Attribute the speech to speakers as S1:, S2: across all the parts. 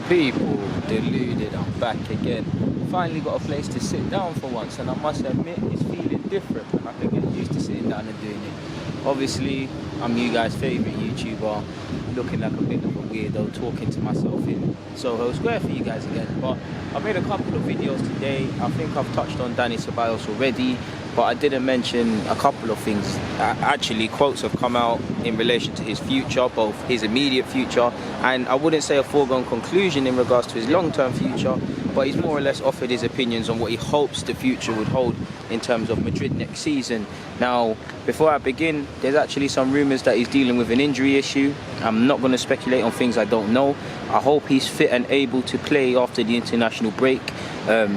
S1: People, deluded, I'm back again. Finally got a place to sit down for once, and I must admit it's feeling different, and I can get used to sitting down and doing it. Obviously, I'm you guys' favourite YouTuber, looking like a bit of a weirdo, talking to myself in Soho Square for you guys again. But I made a couple of videos today. I think I've touched on Dani Ceballos already, but I didn't mention a couple of things. Actually, quotes have come out in relation to his future, both his immediate future, and I wouldn't say a foregone conclusion in regards to his long-term future, but he's more or less offered his opinions on what he hopes the future would hold in terms of Madrid next season. Now, before I begin, there's actually some rumours that he's dealing with an injury issue. I'm not going to speculate on things I don't know. I hope he's fit and able to play after the international break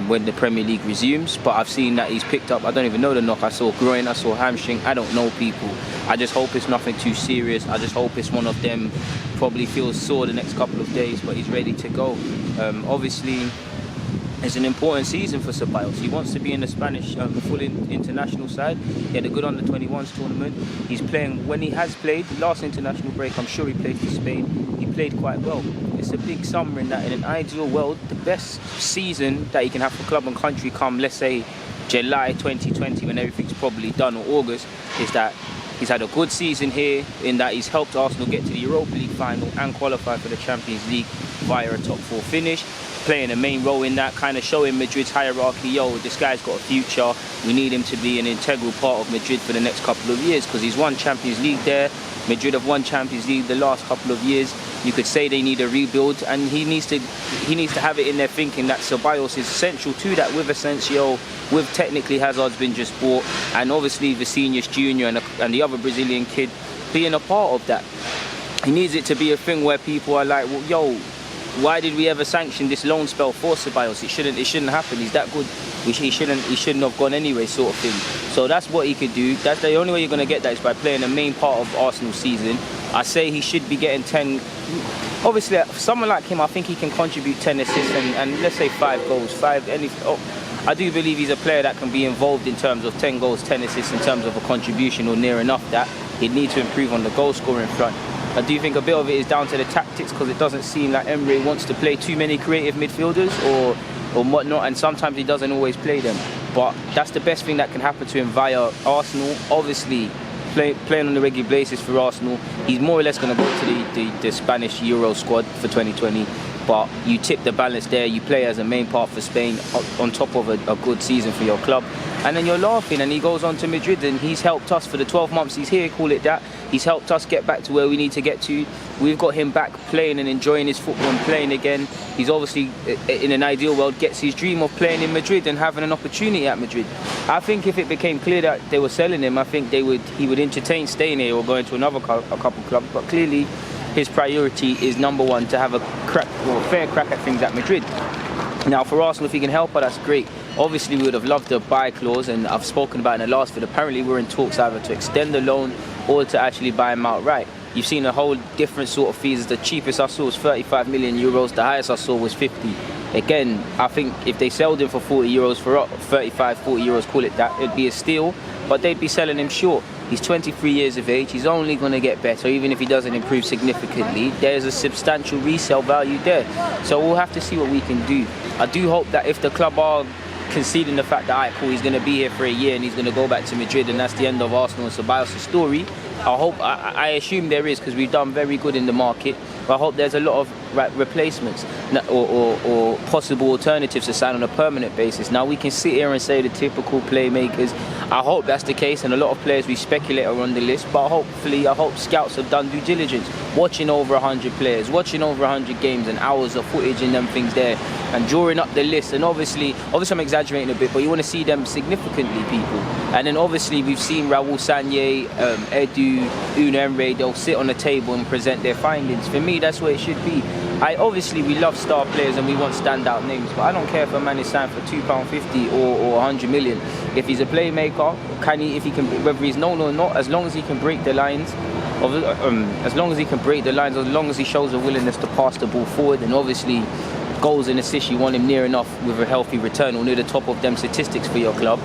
S1: when the Premier League resumes, but I've seen that he's picked up, I don't even know the knock, I saw groin, I saw hamstring, I don't know, people. I just hope it's nothing too serious. I just hope it's one of them, probably feels sore the next couple of days, but he's ready to go. Obviously, it's an important season for Ceballos. He wants to be in the Spanish full international side. He had a good under-21s tournament. He's playing, when he has played, last international break, I'm sure he played for Spain. He played quite well. It's a big summer in that, in an ideal world, the best season that he can have for club and country come, let's say, July 2020, when everything's probably done, or August, is that he's had a good season here, in that he's helped Arsenal get to the Europa League final and qualify for the Champions League via a top 4 finish, playing a main role in that, kind of showing Madrid's hierarchy, yo, this guy's got a future, we need him to be an integral part of Madrid for the next couple of years, because he's won Champions League there. Madrid have won Champions League the last couple of years. You could say they need a rebuild, and he needs to have it in their thinking that Ceballos is central to that, with Asensio, with technically Hazard's been just bought, and obviously Vinicius Jr. and the other Brazilian kid being a part of that. He needs it to be a thing where people are like, well, yo, why did we ever sanction this loan spell for Ceballos? It shouldn't happen. He's that good. He shouldn't have gone anyway, sort of thing. So that's what he could do. That's the only way you're going to get that, is by playing the main part of Arsenal's season. I say he should be getting 10. Obviously, someone like him, I think he can contribute 10 assists and let's say 5 goals. I do believe he's a player that can be involved in terms of 10 goals, 10 assists in terms of a contribution, or near enough that. He'd need to improve on the goal scoring front. I do think a bit of it is down to the tactics, because it doesn't seem like Emre wants to play too many creative midfielders or whatnot, and sometimes he doesn't always play them. But that's the best thing that can happen to him via Arsenal. Obviously, playing on a regular basis for Arsenal, he's more or less going to go to the Spanish Euro squad for 2020. But you tip the balance there, you play as a main part for Spain on top of a good season for your club, and then you're laughing, and he goes on to Madrid, and he's helped us for the 12 months he's here, call it that. He's helped us get back to where we need to get to. We've got him back playing and enjoying his football and playing again. He's obviously, in an ideal world, gets his dream of playing in Madrid and having an opportunity at Madrid. I think if it became clear that they were selling him, I think he would entertain staying here or going to a couple clubs, but clearly his priority is #1 to have a fair crack at things at Madrid. Now, for Arsenal, if he can help her, that's great. Obviously, we would have loved a buy clause, and I've spoken about it in the last video. Apparently, we're in talks either to extend the loan or to actually buy him outright. You've seen a whole different sort of fees. The cheapest I saw was 35 million euros. The highest I saw was 50. Again, I think if they sold him for 40 euros, for 35, 40 euros, call it that, it'd be a steal, but they'd be selling him short. He's 23 years of age. He's only going to get better, even if he doesn't improve significantly. There's a substantial resale value there. So we'll have to see what we can do. I do hope that if the club are conceding the fact that, alright, cool, he's going to be here for a year and he's going to go back to Madrid, and that's the end of Arsenal and Ceballos' story. I assume there is, because we've done very good in the market, but I hope there's a lot of replacements or possible alternatives to sign on a permanent basis. Now, we can sit here and say the typical playmakers. I hope that's the case, and a lot of players we speculate are on the list, but hopefully, I hope scouts have done due diligence, watching over 100 players, watching over 100 games and hours of footage and them things there, and drawing up the list. And obviously I'm exaggerating a bit, but you want to see them significantly, people. And then obviously we've seen Raul Sanye, Edu, Gooner, they'll sit on the table and present their findings. For me, that's what it should be. Obviously we love star players and we want standout names, but I don't care if a man is signed for £2.50 or 100 million. If he's a playmaker, whether he's known or not, as long as he can break the lines, as long as he shows a willingness to pass the ball forward, and obviously goals and assists, you want him near enough with a healthy return or near the top of them statistics for your club.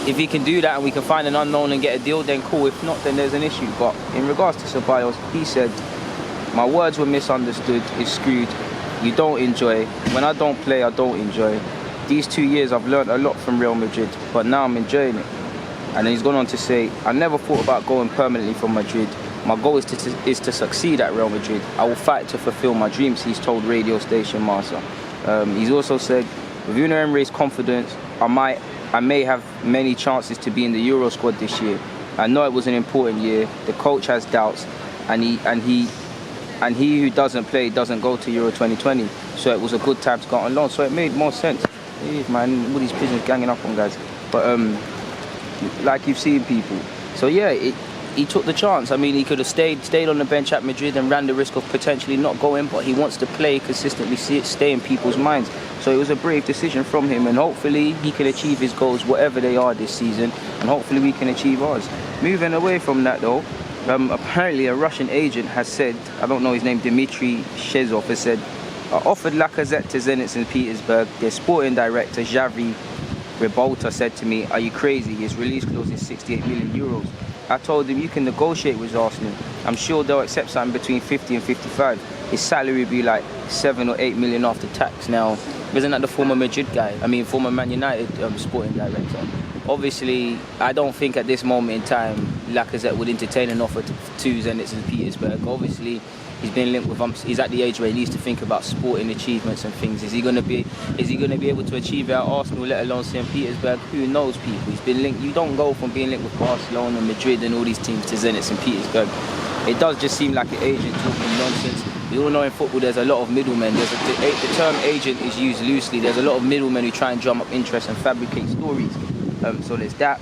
S1: If he can do that and we can find an unknown and get a deal, then cool. If not, then there's an issue. But in regards to Ceballos, he said My words were misunderstood. It's screwed. You don't enjoy. When I don't play, I don't enjoy. These 2 years, I've learned a lot from Real Madrid, but now I'm enjoying it. And then he's gone on to say, I never thought about going permanently from Madrid. My goal is to succeed at Real Madrid. I will fight to fulfill my dreams, he's told radio station Marca. He's also said, with Unai Emery's confidence, I may have many chances to be in the Euro squad this year. I know it was an important year. The coach has doubts, and he who doesn't play doesn't go to Euro 2020. So it was a good time to go on loan. So it made more sense. Hey, man, all these pigeons ganging up on guys. But like you've seen people. So yeah, he took the chance. I mean, he could have stayed on the bench at Madrid and ran the risk of potentially not going, but he wants to play consistently, stay in people's minds. So it was a brave decision from him, and hopefully he can achieve his goals, whatever they are this season, and hopefully we can achieve ours. Moving away from that though, apparently a Russian agent has said, I don't know his name, Dmitry Shezov has said, I offered Lacazette to Zenit St. Petersburg. Their sporting director, Xavi Rebolta, said to me, are you crazy? His release clause is 68 million euros. I told him, you can negotiate with Arsenal. I'm sure they'll accept something between 50 and 55. His salary would be like 7 or 8 million after tax. Now, isn't that the former Madrid guy? I mean, former Man United sporting director. Obviously, I don't think at this moment in time, Lacazette would entertain an offer to Zenit St. Petersburg. Obviously, he's been linked with he's at the age where he needs to think about sporting achievements and things. Is he going to be able to achieve it at Arsenal, let alone St. Petersburg? Who knows, people? He's been linked. You don't go from being linked with Barcelona, Madrid, and all these teams to Zenit St. Petersburg. It does just seem like an agent talking nonsense. We all know in football there's a lot of middlemen. The term agent is used loosely. There's a lot of middlemen who try and drum up interest and fabricate stories. So there's that.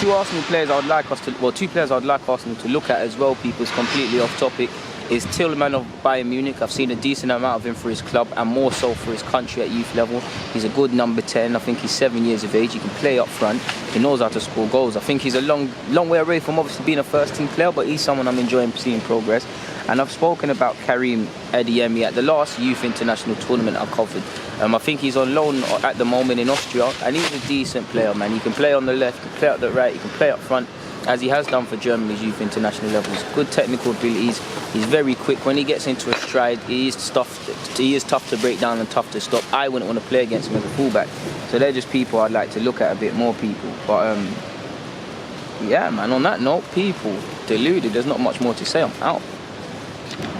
S1: Two players I would like Arsenal to look at as well, people. It's completely off topic. Is Tillman of Bayern Munich. I've seen a decent amount of him for his club and more so for his country at youth level. He's a good number 10. I think he's 7 years of age. He can play up front. He knows how to score goals. I think he's a long way away from obviously being a first team player, but he's someone I'm enjoying seeing progress. And I've spoken about Karim Adeyemi at the last youth international tournament I covered. I think he's on loan at the moment in Austria, and he's a decent player, man. He can play on the left, he can play up the right, he can play up front, as he has done for Germany's youth international levels. Good technical abilities. He's very quick. When he gets into a stride, he is tough to break down and tough to stop. I wouldn't want to play against him as a fullback. So they're just people I'd like to look at a bit more, people. But yeah, man, on that note, people, Deluded, there's not much more to say. I'm out.